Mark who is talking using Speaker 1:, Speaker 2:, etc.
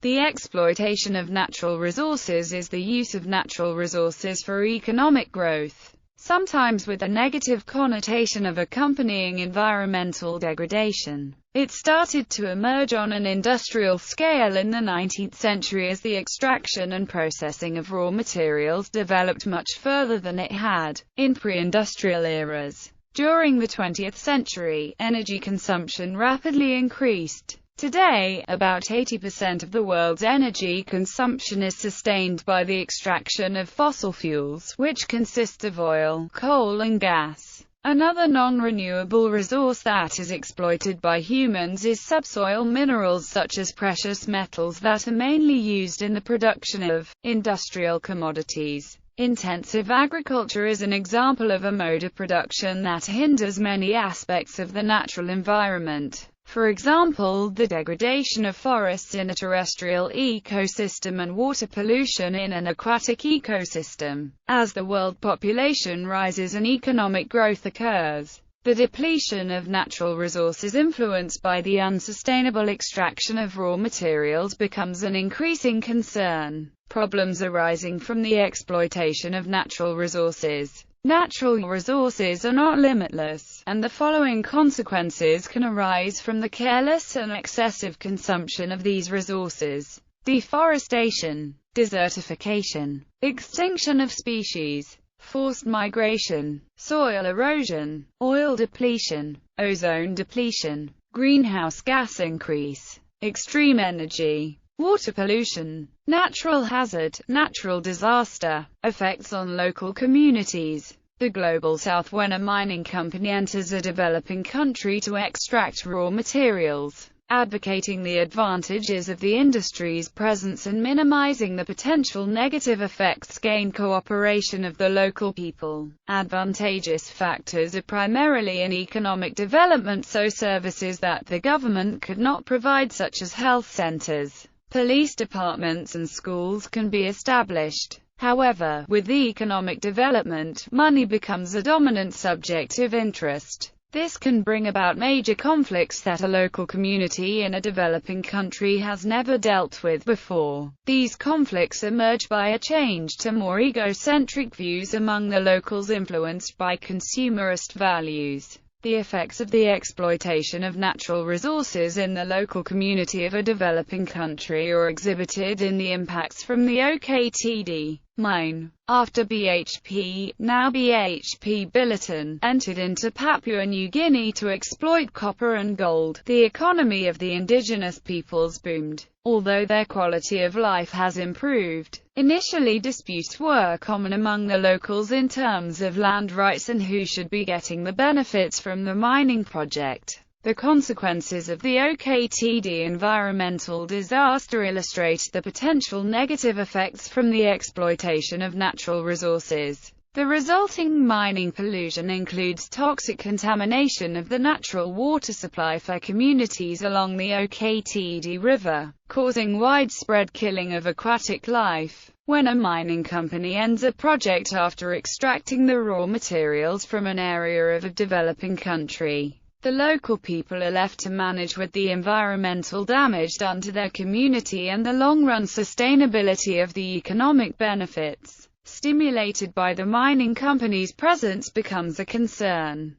Speaker 1: The exploitation of natural resources is the use of natural resources for economic growth, sometimes with a negative connotation of accompanying environmental degradation. It started to emerge on an industrial scale in the 19th century as the extraction and processing of raw materials developed much further than it had in pre-industrial eras. During the 20th century, energy consumption rapidly increased. Today, about 80% of the world's energy consumption is sustained by the extraction of fossil fuels, which consist of oil, coal and gas. Another non-renewable resource that is exploited by humans is subsoil minerals such as precious metals that are mainly used in the production of industrial commodities. Intensive agriculture is an example of a mode of production that hinders many aspects of the natural environment. For example, the degradation of forests in a terrestrial ecosystem and water pollution in an aquatic ecosystem. As the world population rises and economic growth occurs, the depletion of natural resources influenced by the unsustainable extraction of raw materials becomes an increasing concern. Problems arising from the exploitation of natural resources. Natural resources are not limitless, and the following consequences can arise from the careless and excessive consumption of these resources: deforestation, desertification, extinction of species, forced migration, soil erosion, oil depletion, ozone depletion, greenhouse gas increase, extreme energy, water pollution, natural hazard, natural disaster, effects on local communities. The Global South. When a mining company enters a developing country to extract raw materials, advocating the advantages of the industry's presence and minimizing the potential negative effects, gain cooperation of the local people. Advantageous factors are primarily in economic development, so services that the government could not provide, such as health centers, police departments and schools, can be established. However, with the economic development, money becomes a dominant subject of interest. This can bring about major conflicts that a local community in a developing country has never dealt with before. These conflicts emerge by a change to more egocentric views among the locals influenced by consumerist values. The effects of the exploitation of natural resources in the local community of a developing country are exhibited in the impacts from the OKTD mine. After BHP, now BHP Billiton, entered into Papua New Guinea to exploit copper and gold, the economy of the indigenous peoples boomed. Although their quality of life has improved, initially disputes were common among the locals in terms of land rights and who should be getting the benefits from the mining project. The consequences of the OKTD environmental disaster illustrate the potential negative effects from the exploitation of natural resources. The resulting mining pollution includes toxic contamination of the natural water supply for communities along the OKTD River, causing widespread killing of aquatic life. When a mining company ends a project after extracting the raw materials from an area of a developing country, the local people are left to manage with the environmental damage done to their community, and the long-run sustainability of the economic benefits stimulated by the mining company's presence becomes a concern.